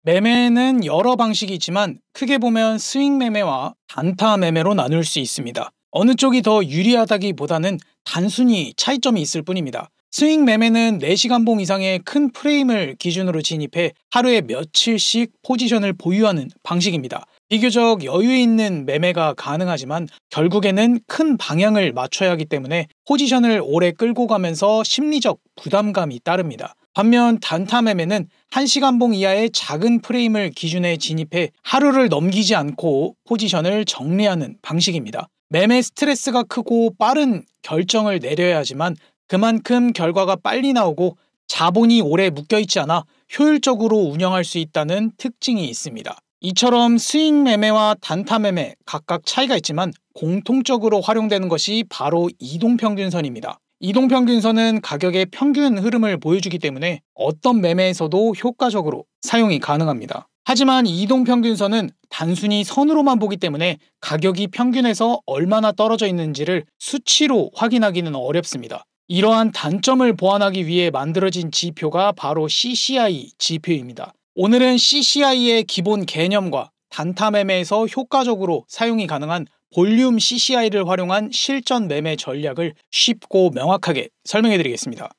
매매는 여러 방식이 있지만 크게 보면 스윙 매매와 단타 매매로 나눌 수 있습니다. 어느 쪽이 더 유리하다기보다는 단순히 차이점이 있을 뿐입니다. 스윙 매매는 4시간 봉 이상의 큰 프레임을 기준으로 진입해 하루에 며칠씩 포지션을 보유하는 방식입니다. 비교적 여유 있는 매매가 가능하지만 결국에는 큰 방향을 맞춰야 하기 때문에 포지션을 오래 끌고 가면서 심리적 부담감이 따릅니다. 반면 단타 매매는 1시간 봉 이하의 작은 프레임을 기준에 진입해 하루를 넘기지 않고 포지션을 정리하는 방식입니다. 매매 스트레스가 크고 빠른 결정을 내려야 하지만 그만큼 결과가 빨리 나오고 자본이 오래 묶여있지 않아 효율적으로 운영할 수 있다는 특징이 있습니다. 이처럼 스윙 매매와 단타 매매 각각 차이가 있지만 공통적으로 활용되는 것이 바로 이동평균선입니다. 이동평균선은 가격의 평균 흐름을 보여주기 때문에 어떤 매매에서도 효과적으로 사용이 가능합니다. 하지만 이동평균선은 단순히 선으로만 보기 때문에 가격이 평균에서 얼마나 떨어져 있는지를 수치로 확인하기는 어렵습니다. 이러한 단점을 보완하기 위해 만들어진 지표가 바로 CCI 지표입니다. 오늘은 CCI의 기본 개념과 단타 매매에서 효과적으로 사용이 가능한 볼륨 CCI를 활용한 실전 매매 전략을 쉽고 명확하게 설명해 드리겠습니다.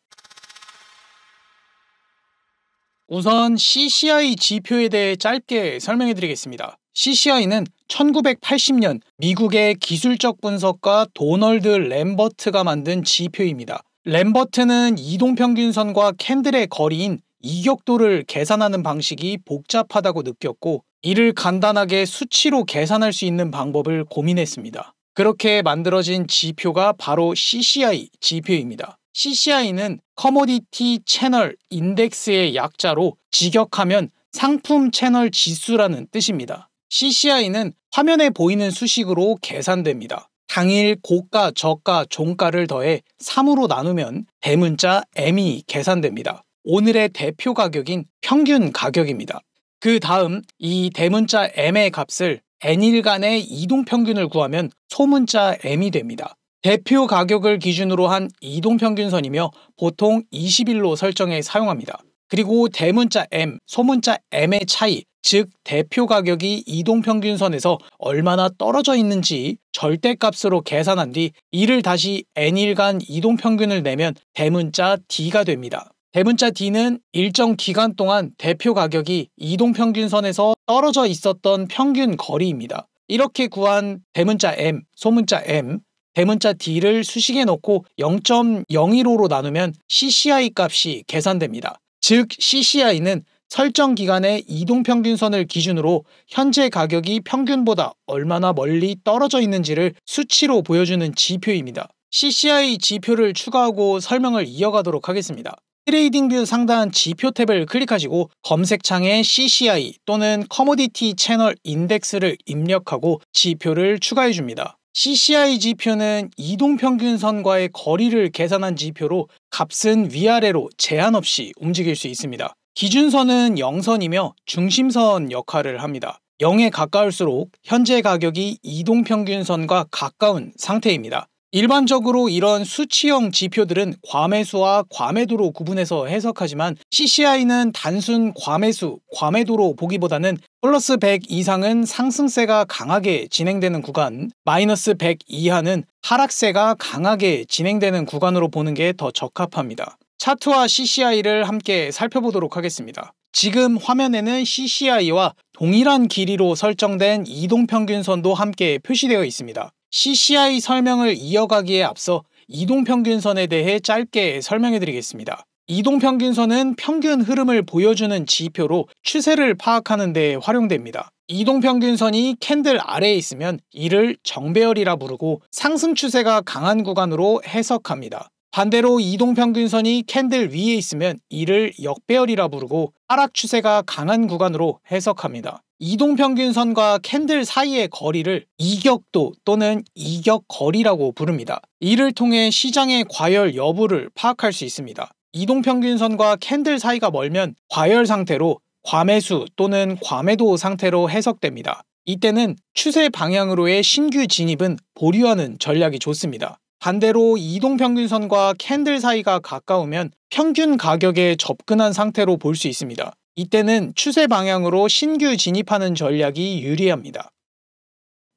우선 CCI 지표에 대해 짧게 설명해 드리겠습니다. CCI는 1980년 미국의 기술적 분석가 도널드 램버트가 만든 지표입니다. 램버트는 이동평균선과 캔들의 거리인 이격도를 계산하는 방식이 복잡하다고 느꼈고 이를 간단하게 수치로 계산할 수 있는 방법을 고민했습니다. 그렇게 만들어진 지표가 바로 CCI 지표입니다. CCI는 커모디티 채널 인덱스의 약자로 직역하면 상품 채널 지수라는 뜻입니다. CCI는 화면에 보이는 수식으로 계산됩니다. 당일 고가, 저가, 종가를 더해 3으로 나누면 대문자 M이 계산됩니다. 오늘의 대표 가격인 평균 가격입니다. 그 다음 이 대문자 M의 값을 N일간의 이동평균을 구하면 소문자 M이 됩니다. 대표 가격을 기준으로 한 이동평균선이며 보통 20일로 설정해 사용합니다. 그리고 대문자 M, 소문자 M의 차이, 즉 대표 가격이 이동평균선에서 얼마나 떨어져 있는지 절대값으로 계산한 뒤 이를 다시 N일간 이동평균을 내면 대문자 D가 됩니다. 대문자 D는 일정 기간 동안 대표 가격이 이동평균선에서 떨어져 있었던 평균 거리입니다. 이렇게 구한 대문자 M, 소문자 M, 대문자 D를 수식에 넣고 0.015로 나누면 CCI 값이 계산됩니다. 즉 CCI는 설정 기간의 이동평균선을 기준으로 현재 가격이 평균보다 얼마나 멀리 떨어져 있는지를 수치로 보여주는 지표입니다. CCI 지표를 추가하고 설명을 이어가도록 하겠습니다. 트레이딩뷰 상단 지표 탭을 클릭하시고 검색창에 CCI 또는 커모디티 채널 인덱스를 입력하고 지표를 추가해 줍니다. CCI 지표는 이동평균선과의 거리를 계산한 지표로 값은 위아래로 제한 없이 움직일 수 있습니다. 기준선은 0선이며 중심선 역할을 합니다. 0에 가까울수록 현재 가격이 이동평균선과 가까운 상태입니다. 일반적으로 이런 수치형 지표들은 과매수와 과매도로 구분해서 해석하지만 CCI는 단순 과매수, 과매도로 보기보다는 플러스 100 이상은 상승세가 강하게 진행되는 구간, 마이너스 100 이하는 하락세가 강하게 진행되는 구간으로 보는 게 더 적합합니다. 차트와 CCI를 함께 살펴보도록 하겠습니다. 지금 화면에는 CCI와 동일한 길이로 설정된 이동평균선도 함께 표시되어 있습니다. CCI 설명을 이어가기에 앞서 이동평균선에 대해 짧게 설명해 드리겠습니다. 이동평균선은 평균 흐름을 보여주는 지표로 추세를 파악하는 데 활용됩니다. 이동평균선이 캔들 아래에 있으면 이를 정배열이라 부르고 상승 추세가 강한 구간으로 해석합니다. 반대로 이동평균선이 캔들 위에 있으면 이를 역배열이라 부르고 하락 추세가 강한 구간으로 해석합니다. 이동평균선과 캔들 사이의 거리를 이격도 또는 이격거리라고 부릅니다. 이를 통해 시장의 과열 여부를 파악할 수 있습니다. 이동평균선과 캔들 사이가 멀면 과열 상태로 과매수 또는 과매도 상태로 해석됩니다. 이때는 추세 방향으로의 신규 진입은 보류하는 전략이 좋습니다. 반대로 이동평균선과 캔들 사이가 가까우면 평균 가격에 접근한 상태로 볼 수 있습니다. 이때는 추세 방향으로 신규 진입하는 전략이 유리합니다.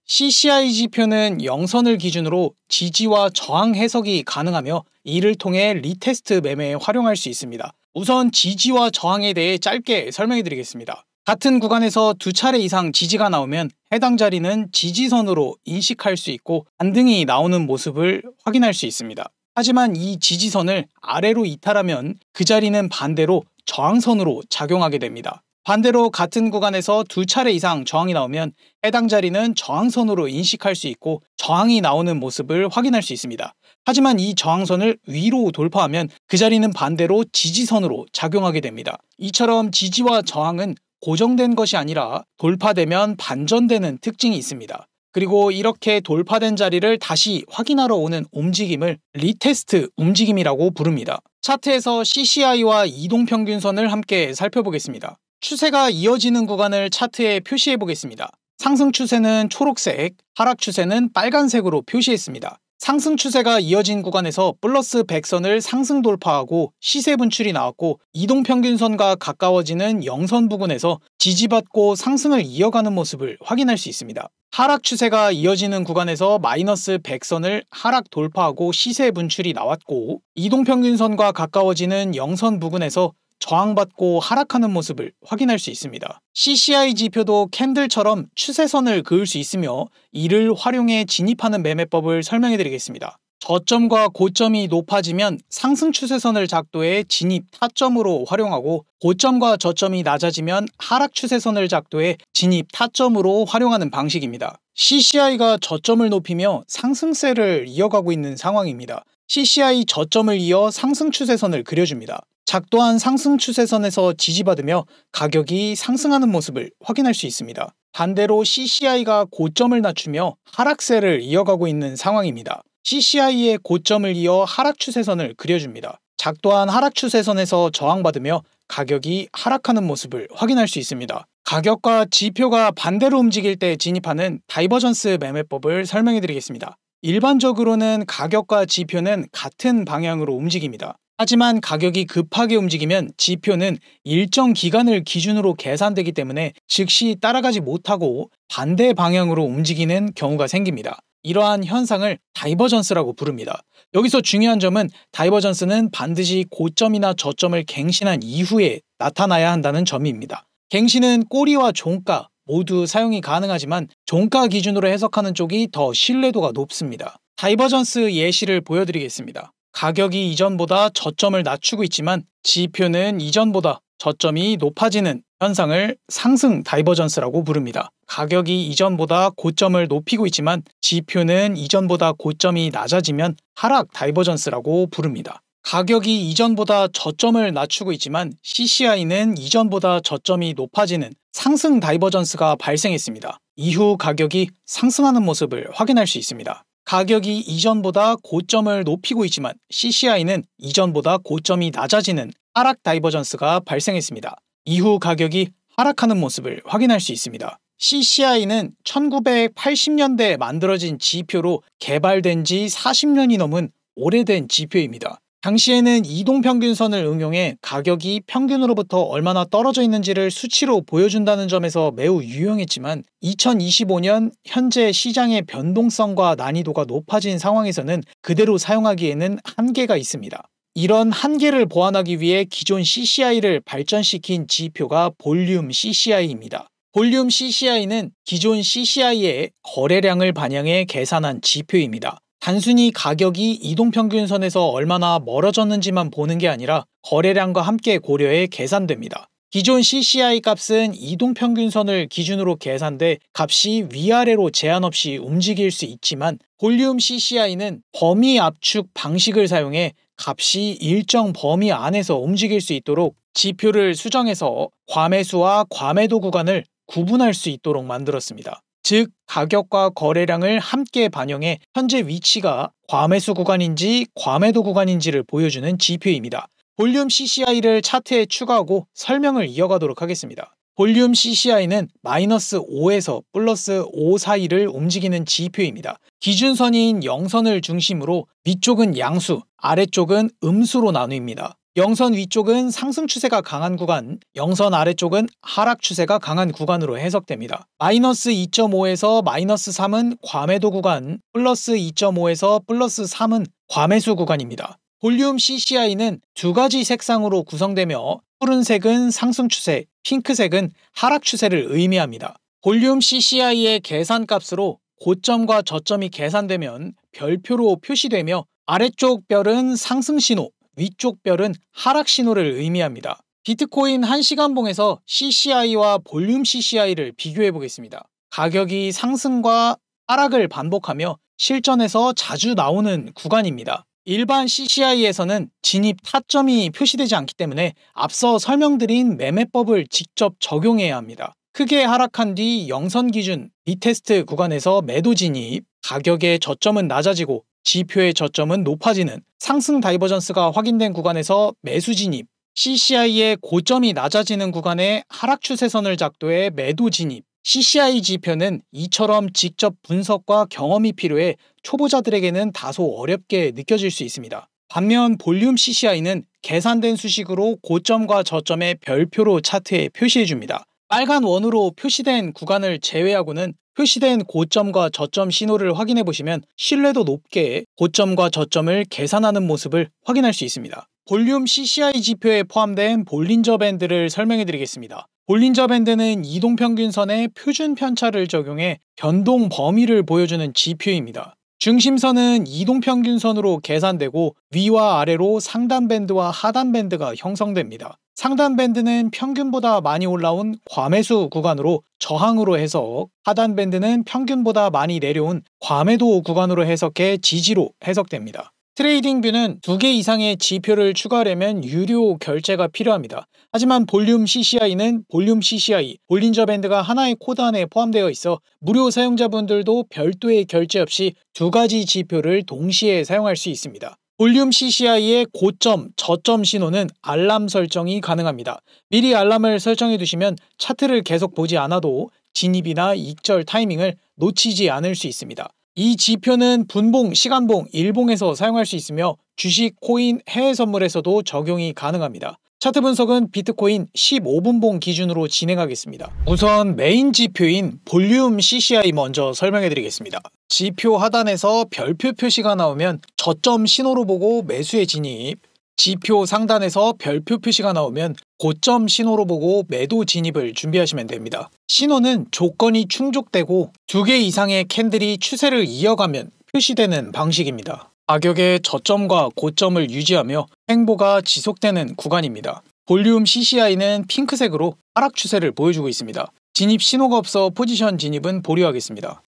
CCI 지표는 영선을 기준으로 지지와 저항 해석이 가능하며 이를 통해 리테스트 매매에 활용할 수 있습니다. 우선 지지와 저항에 대해 짧게 설명해 드리겠습니다. 같은 구간에서 두 차례 이상 지지가 나오면 해당 자리는 지지선으로 인식할 수 있고 반등이 나오는 모습을 확인할 수 있습니다. 하지만 이 지지선을 아래로 이탈하면 그 자리는 반대로 저항선으로 작용하게 됩니다. 반대로 같은 구간에서 두 차례 이상 저항이 나오면 해당 자리는 저항선으로 인식할 수 있고 저항이 나오는 모습을 확인할 수 있습니다. 하지만 이 저항선을 위로 돌파하면 그 자리는 반대로 지지선으로 작용하게 됩니다. 이처럼 지지와 저항은 고정된 것이 아니라 돌파되면 반전되는 특징이 있습니다. 그리고 이렇게 돌파된 자리를 다시 확인하러 오는 움직임을 리테스트 움직임이라고 부릅니다. 차트에서 CCI와 이동평균선을 함께 살펴보겠습니다. 추세가 이어지는 구간을 차트에 표시해 보겠습니다. 상승 추세는 초록색, 하락 추세는 빨간색으로 표시했습니다. 상승 추세가 이어진 구간에서 플러스 100선을 상승 돌파하고 시세 분출이 나왔고 이동평균선과 가까워지는 영선 부근에서 지지받고 상승을 이어가는 모습을 확인할 수 있습니다. 하락 추세가 이어지는 구간에서 마이너스 100선을 하락 돌파하고 시세 분출이 나왔고 이동평균선과 가까워지는 영선 부근에서 저항받고 하락하는 모습을 확인할 수 있습니다. CCI 지표도 캔들처럼 추세선을 그을 수 있으며 이를 활용해 진입하는 매매법을 설명해 드리겠습니다. 저점과 고점이 높아지면 상승 추세선을 작도해 진입 타점으로 활용하고 고점과 저점이 낮아지면 하락 추세선을 작도해 진입 타점으로 활용하는 방식입니다. CCI가 저점을 높이며 상승세를 이어가고 있는 상황입니다. CCI 저점을 이어 상승 추세선을 그려줍니다. 작도한 상승 추세선에서 지지받으며 가격이 상승하는 모습을 확인할 수 있습니다. 반대로 CCI가 고점을 낮추며 하락세를 이어가고 있는 상황입니다. CCI의 고점을 이어 하락 추세선을 그려줍니다. 작도한 하락 추세선에서 저항받으며 가격이 하락하는 모습을 확인할 수 있습니다. 가격과 지표가 반대로 움직일 때 진입하는 다이버전스 매매법을 설명해 드리겠습니다. 일반적으로는 가격과 지표는 같은 방향으로 움직입니다. 하지만 가격이 급하게 움직이면 지표는 일정 기간을 기준으로 계산되기 때문에 즉시 따라가지 못하고 반대 방향으로 움직이는 경우가 생깁니다. 이러한 현상을 다이버전스라고 부릅니다. 여기서 중요한 점은 다이버전스는 반드시 고점이나 저점을 갱신한 이후에 나타나야 한다는 점입니다. 갱신은 꼬리와 종가 모두 사용이 가능하지만 종가 기준으로 해석하는 쪽이 더 신뢰도가 높습니다. 다이버전스 예시를 보여드리겠습니다. 가격이 이전보다 저점을 낮추고 있지만 지표는 이전보다 저점이 높아지는 현상을 상승 다이버전스라고 부릅니다. 가격이 이전보다 고점을 높이고 있지만 지표는 이전보다 고점이 낮아지면 하락 다이버전스라고 부릅니다. 가격이 이전보다 저점을 낮추고 있지만 CCI는 이전보다 저점이 높아지는 상승 다이버전스가 발생했습니다. 이후 가격이 상승하는 모습을 확인할 수 있습니다. 가격이 이전보다 고점을 높이고 있지만 CCI는 이전보다 고점이 낮아지는 하락 다이버전스가 발생했습니다. 이후 가격이 하락하는 모습을 확인할 수 있습니다. CCI는 1980년대에 만들어진 지표로 개발된 지 40년이 넘은 오래된 지표입니다. 당시에는 이동평균선을 응용해 가격이 평균으로부터 얼마나 떨어져 있는지를 수치로 보여준다는 점에서 매우 유용했지만 2025년 현재 시장의 변동성과 난이도가 높아진 상황에서는 그대로 사용하기에는 한계가 있습니다. 이런 한계를 보완하기 위해 기존 CCI를 발전시킨 지표가 볼륨 CCI입니다. 볼륨 CCI는 기존 CCI의 거래량을 반영해 계산한 지표입니다. 단순히 가격이 이동평균선에서 얼마나 멀어졌는지만 보는 게 아니라 거래량과 함께 고려해 계산됩니다. 기존 CCI 값은 이동평균선을 기준으로 계산돼 값이 위아래로 제한 없이 움직일 수 있지만 볼륨 CCI는 범위 압축 방식을 사용해 값이 일정 범위 안에서 움직일 수 있도록 지표를 수정해서 과매수와 과매도 구간을 구분할 수 있도록 만들었습니다. 즉 가격과 거래량을 함께 반영해 현재 위치가 과매수 구간인지 과매도 구간인지를 보여주는 지표입니다. 볼륨 CCI를 차트에 추가하고 설명을 이어가도록 하겠습니다. 볼륨 CCI는 마이너스 5에서 플러스 5 사이를 움직이는 지표입니다. 기준선인 0선을 중심으로 위쪽은 양수, 아래쪽은 음수로 나뉩니다. 영선 위쪽은 상승 추세가 강한 구간, 영선 아래쪽은 하락 추세가 강한 구간으로 해석됩니다. 마이너스 2.5에서 마이너스 3은 과매도 구간, 플러스 2.5에서 플러스 3은 과매수 구간입니다. 볼륨 CCI는 두 가지 색상으로 구성되며 푸른색은 상승 추세, 핑크색은 하락 추세를 의미합니다. 볼륨 CCI의 계산값으로 고점과 저점이 계산되면 별표로 표시되며 아래쪽 별은 상승 신호, 위쪽 별은 하락 신호를 의미합니다. 비트코인 1시간봉에서 CCI와 볼륨 CCI를 비교해 보겠습니다. 가격이 상승과 하락을 반복하며 실전에서 자주 나오는 구간입니다. 일반 CCI에서는 진입 타점이 표시되지 않기 때문에 앞서 설명드린 매매법을 직접 적용해야 합니다. 크게 하락한 뒤 영선 기준 리테스트 구간에서 매도 진입, 가격의 저점은 낮아지고 지표의 저점은 높아지는 상승 다이버전스가 확인된 구간에서 매수 진입, CCI의 고점이 낮아지는 구간에 하락 추세선을 작도해 매도 진입. CCI 지표는 이처럼 직접 분석과 경험이 필요해 초보자들에게는 다소 어렵게 느껴질 수 있습니다. 반면 볼륨 CCI는 계산된 수식으로 고점과 저점의 별표로 차트에 표시해줍니다. 빨간 원으로 표시된 구간을 제외하고는 표시된 고점과 저점 신호를 확인해 보시면 신뢰도 높게 고점과 저점을 계산하는 모습을 확인할 수 있습니다. 볼륨 CCI 지표에 포함된 볼린저 밴드를 설명해 드리겠습니다. 볼린저 밴드는 이동평균선의 표준 편차를 적용해 변동 범위를 보여주는 지표입니다. 중심선은 이동평균선으로 계산되고 위와 아래로 상단 밴드와 하단 밴드가 형성됩니다. 상단 밴드는 평균보다 많이 올라온 과매수 구간으로 저항으로 해석, 하단 밴드는 평균보다 많이 내려온 과매도 구간으로 해석해 지지로 해석됩니다. 트레이딩 뷰는 2개 이상의 지표를 추가하려면 유료 결제가 필요합니다. 하지만 볼륨 CCI는 볼륨 CCI, 볼린저 밴드가 하나의 코드 안에 포함되어 있어 무료 사용자분들도 별도의 결제 없이 2가지 지표를 동시에 사용할 수 있습니다. 볼륨 CCI의 고점, 저점 신호는 알람 설정이 가능합니다. 미리 알람을 설정해 두시면 차트를 계속 보지 않아도 진입이나 익절 타이밍을 놓치지 않을 수 있습니다. 이 지표는 분봉, 시간봉, 일봉에서 사용할 수 있으며 주식, 코인, 해외 선물에서도 적용이 가능합니다. 차트 분석은 비트코인 15분봉 기준으로 진행하겠습니다. 우선 메인 지표인 볼륨 CCI 먼저 설명해 드리겠습니다. 지표 하단에서 별표 표시가 나오면 저점 신호로 보고 매수에 진입, 지표 상단에서 별표 표시가 나오면 고점 신호로 보고 매도 진입을 준비하시면 됩니다. 신호는 조건이 충족되고 2개 이상의 캔들이 추세를 이어가면 표시되는 방식입니다. 가격의 저점과 고점을 유지하며 횡보가 지속되는 구간입니다. 볼륨 CCI는 핑크색으로 하락 추세를 보여주고 있습니다. 진입 신호가 없어 포지션 진입은 보류하겠습니다.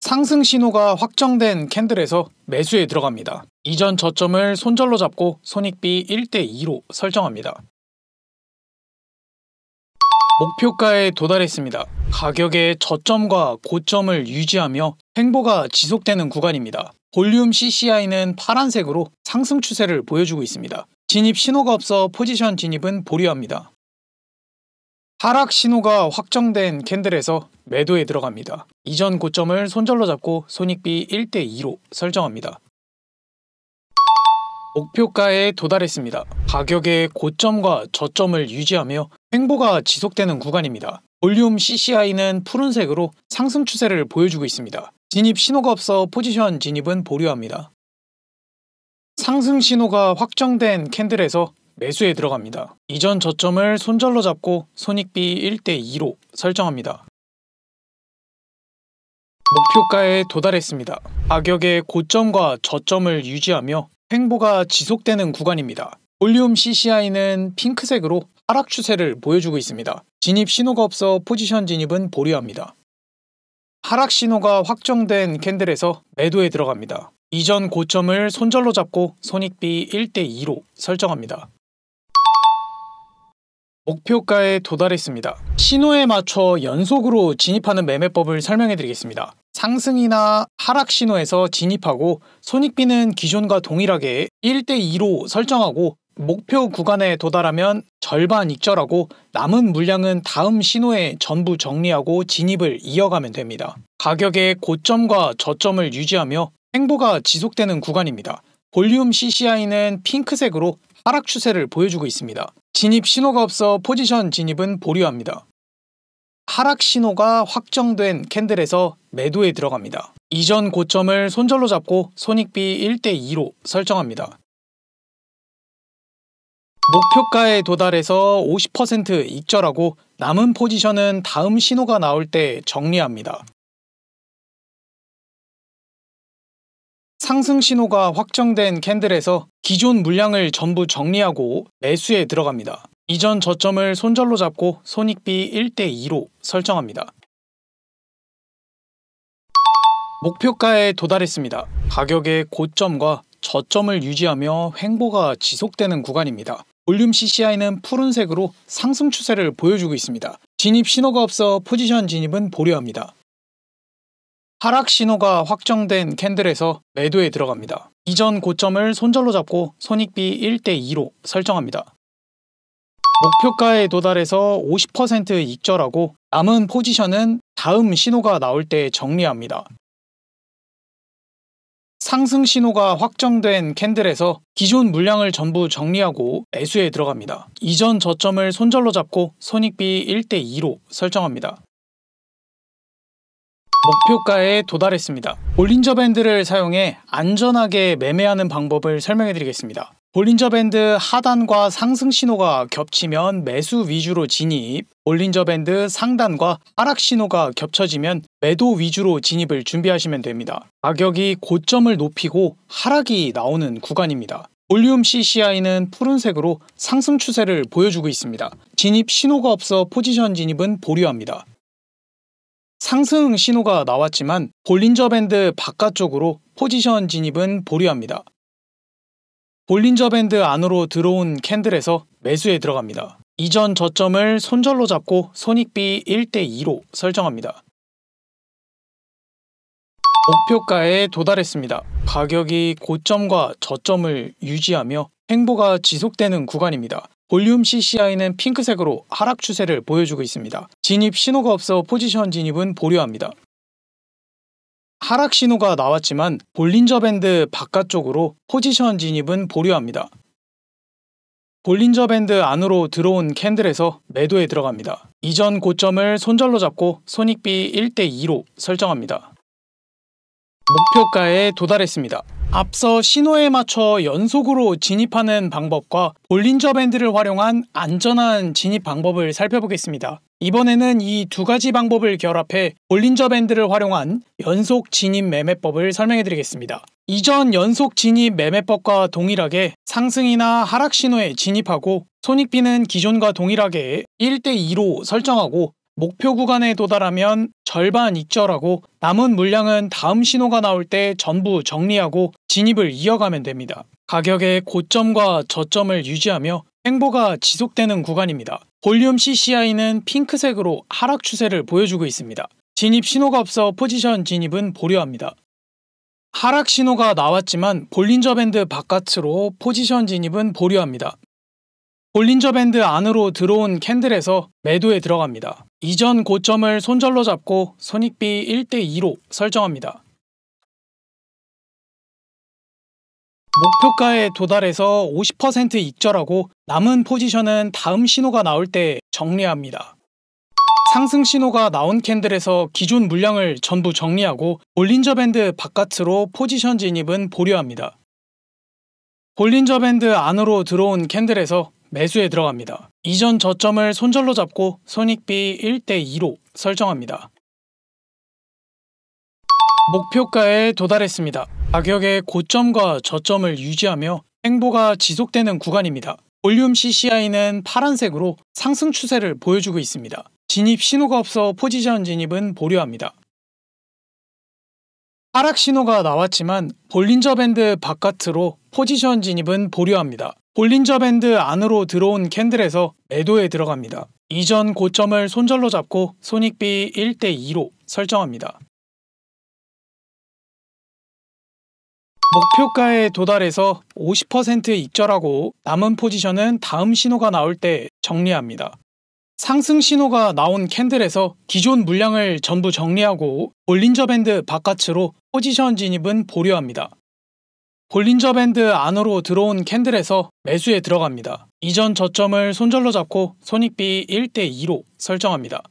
상승 신호가 확정된 캔들에서 매수에 들어갑니다. 이전 저점을 손절로 잡고 손익비 1:2로 설정합니다. 목표가에 도달했습니다. 가격의 저점과 고점을 유지하며 횡보가 지속되는 구간입니다. 볼륨 CCI는 파란색으로 상승 추세를 보여주고 있습니다. 진입 신호가 없어 포지션 진입은 보류합니다. 하락 신호가 확정된 캔들에서 매도에 들어갑니다. 이전 고점을 손절로 잡고 손익비 1:2로 설정합니다. 목표가에 도달했습니다. 가격의 고점과 저점을 유지하며 횡보가 지속되는 구간입니다. 볼륨 CCI는 푸른색으로 상승 추세를 보여주고 있습니다. 진입 신호가 없어 포지션 진입은 보류합니다. 상승 신호가 확정된 캔들에서 매수에 들어갑니다. 이전 저점을 손절로 잡고 손익비 1:2로 설정합니다. 목표가에 도달했습니다. 가격의 고점과 저점을 유지하며 횡보가 지속되는 구간입니다. 볼륨 CCI는 핑크색으로 하락 추세를 보여주고 있습니다. 진입 신호가 없어 포지션 진입은 보류합니다. 하락 신호가 확정된 캔들에서 매도에 들어갑니다. 이전 고점을 손절로 잡고 손익비 1:2로 설정합니다. 목표가에 도달했습니다. 신호에 맞춰 연속으로 진입하는 매매법을 설명해 드리겠습니다. 상승이나 하락 신호에서 진입하고 손익비는 기존과 동일하게 1:2로 설정하고 목표 구간에 도달하면 절반 익절하고 남은 물량은 다음 신호에 전부 정리하고 진입을 이어가면 됩니다. 가격의 고점과 저점을 유지하며 횡보가 지속되는 구간입니다. 볼륨 CCI는 핑크색으로 하락 추세를 보여주고 있습니다. 진입 신호가 없어 포지션 진입은 보류합니다. 하락 신호가 확정된 캔들에서 매도에 들어갑니다. 이전 고점을 손절로 잡고 손익비 1대2로 설정합니다. 목표가에 도달해서 50% 익절하고 남은 포지션은 다음 신호가 나올 때 정리합니다. 상승 신호가 확정된 캔들에서 기존 물량을 전부 정리하고 매수에 들어갑니다. 이전 저점을 손절로 잡고 손익비 1대2로 설정합니다. 목표가에 도달했습니다. 가격의 고점과 저점을 유지하며 횡보가 지속되는 구간입니다. 볼륨 CCI는 푸른색으로 상승 추세를 보여주고 있습니다. 진입 신호가 없어 포지션 진입은 보류합니다. 하락 신호가 확정된 캔들에서 매도에 들어갑니다. 이전 고점을 손절로 잡고 손익비 1대2로 설정합니다. 목표가에 도달해서 50% 익절하고 남은 포지션은 다음 신호가 나올 때 정리합니다. 상승 신호가 확정된 캔들에서 기존 물량을 전부 정리하고 매수에 들어갑니다. 이전 저점을 손절로 잡고 손익비 1대2로 설정합니다. 목표가에 도달했습니다. 볼린저 밴드를 사용해 안전하게 매매하는 방법을 설명해 드리겠습니다. 볼린저 밴드 하단과 상승 신호가 겹치면 매수 위주로 진입, 볼린저 밴드 상단과 하락 신호가 겹쳐지면 매도 위주로 진입을 준비하시면 됩니다. 가격이 고점을 높이고 하락이 나오는 구간입니다. 볼륨 CCI는 푸른색으로 상승 추세를 보여주고 있습니다. 진입 신호가 없어 포지션 진입은 보류합니다. 상승 신호가 나왔지만 볼린저 밴드 바깥쪽으로 포지션 진입은 보류합니다. 볼린저 밴드 안으로 들어온 캔들에서 매수에 들어갑니다. 이전 저점을 손절로 잡고 손익비 1대2로 설정합니다. 목표가에 도달했습니다. 가격이 고점과 저점을 유지하며 횡보가 지속되는 구간입니다. 볼륨 CCI는 핑크색으로 하락 추세를 보여주고 있습니다. 진입 신호가 없어 포지션 진입은 보류합니다. 하락 신호가 나왔지만 볼린저 밴드 바깥쪽으로 포지션 진입은 보류합니다. 볼린저 밴드 안으로 들어온 캔들에서 매도에 들어갑니다. 이전 고점을 손절로 잡고 손익비 1대2로 설정합니다. 목표가에 도달했습니다. 앞서 신호에 맞춰 연속으로 진입하는 방법과 볼린저 밴드를 활용한 안전한 진입 방법을 살펴보겠습니다. 이번에는 이 두 가지 방법을 결합해 볼린저 밴드를 활용한 연속 진입 매매법을 설명해 드리겠습니다. 이전 연속 진입 매매법과 동일하게 상승이나 하락 신호에 진입하고 손익비는 기존과 동일하게 1대2로 설정하고 목표 구간에 도달하면 절반 익절하고 남은 물량은 다음 신호가 나올 때 전부 정리하고 진입을 이어가면 됩니다. 가격의 고점과 저점을 유지하며 횡보가 지속되는 구간입니다. 볼륨 CCI는 핑크색으로 하락 추세를 보여주고 있습니다. 진입 신호가 없어 포지션 진입은 보류합니다. 하락 신호가 나왔지만 볼린저 밴드 바깥으로 포지션 진입은 보류합니다. 볼린저 밴드 안으로 들어온 캔들에서 매도에 들어갑니다. 이전 고점을 손절로 잡고 손익비 1대2로 설정합니다. 목표가에 도달해서 50% 익절하고 남은 포지션은 다음 신호가 나올 때 정리합니다. 상승 신호가 나온 캔들에서 기존 물량을 전부 정리하고 볼린저 밴드 바깥으로 포지션 진입은 보류합니다. 볼린저 밴드 안으로 들어온 캔들에서 매수에 들어갑니다. 이전 저점을 손절로 잡고 손익비 1대2로 설정합니다. 목표가에 도달했습니다. 가격의 고점과 저점을 유지하며 횡보가 지속되는 구간입니다. 볼륨 CCI는 파란색으로 상승 추세를 보여주고 있습니다. 진입 신호가 없어 포지션 진입은 보류합니다. 하락 신호가 나왔지만 볼린저 밴드 바깥으로 포지션 진입은 보류합니다. 볼린저 밴드 안으로 들어온 캔들에서 매도에 들어갑니다. 이전 고점을 손절로 잡고 손익비 1대2로 설정합니다. 목표가에 도달해서 50% 익절하고 남은 포지션은 다음 신호가 나올 때 정리합니다. 상승 신호가 나온 캔들에서 기존 물량을 전부 정리하고 볼린저 밴드 바깥으로 포지션 진입은 보류합니다. 볼린저 밴드 안으로 들어온 캔들에서 매수에 들어갑니다. 이전 저점을 손절로 잡고 손익비 1대2로 설정합니다.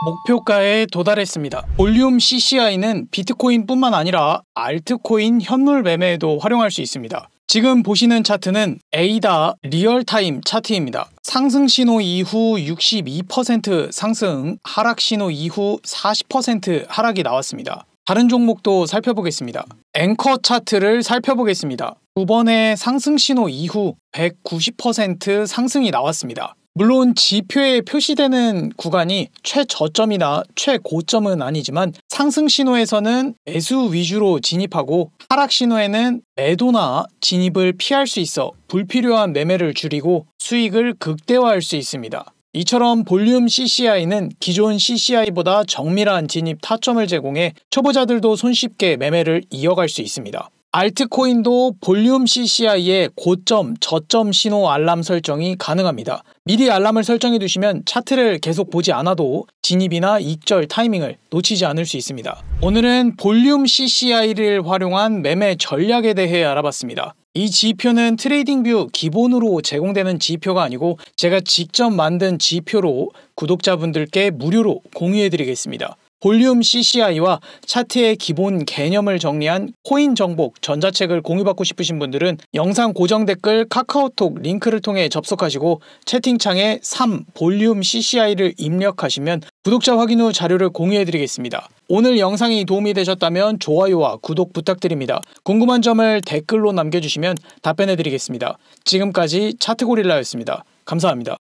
목표가에 도달했습니다. 볼륨 CCI는 비트코인뿐만 아니라 알트코인 현물 매매에도 활용할 수 있습니다. 지금 보시는 차트는 에이다 리얼타임 차트입니다. 상승 신호 이후 62% 상승, 하락 신호 이후 40% 하락이 나왔습니다. 다른 종목도 살펴보겠습니다. 앵커 차트를 살펴보겠습니다. 9번의 상승 신호 이후 190% 상승이 나왔습니다. 물론 지표에 표시되는 구간이 최저점이나 최고점은 아니지만 상승 신호에서는 매수 위주로 진입하고 하락 신호에는 매도나 진입을 피할 수 있어 불필요한 매매를 줄이고 수익을 극대화할 수 있습니다. 이처럼 볼륨 CCI는 기존 CCI보다 정밀한 진입 타점을 제공해 초보자들도 손쉽게 매매를 이어갈 수 있습니다. 알트코인도 볼륨 CCI의 고점, 저점 신호 알람 설정이 가능합니다. 미리 알람을 설정해 두시면 차트를 계속 보지 않아도 진입이나 익절 타이밍을 놓치지 않을 수 있습니다. 오늘은 볼륨 CCI를 활용한 매매 전략에 대해 알아봤습니다. 이 지표는 트레이딩뷰 기본으로 제공되는 지표가 아니고 제가 직접 만든 지표로 구독자분들께 무료로 공유해 드리겠습니다. 볼륨 CCI와 차트의 기본 개념을 정리한 코인 정복 전자책을 공유받고 싶으신 분들은 영상 고정 댓글 카카오톡 링크를 통해 접속하시고 채팅창에 3 볼륨 CCI를 입력하시면 구독자 확인 후 자료를 공유해 드리겠습니다. 오늘 영상이 도움이 되셨다면 좋아요와 구독 부탁드립니다. 궁금한 점을 댓글로 남겨주시면 답변해 드리겠습니다. 지금까지 차트고릴라였습니다. 감사합니다.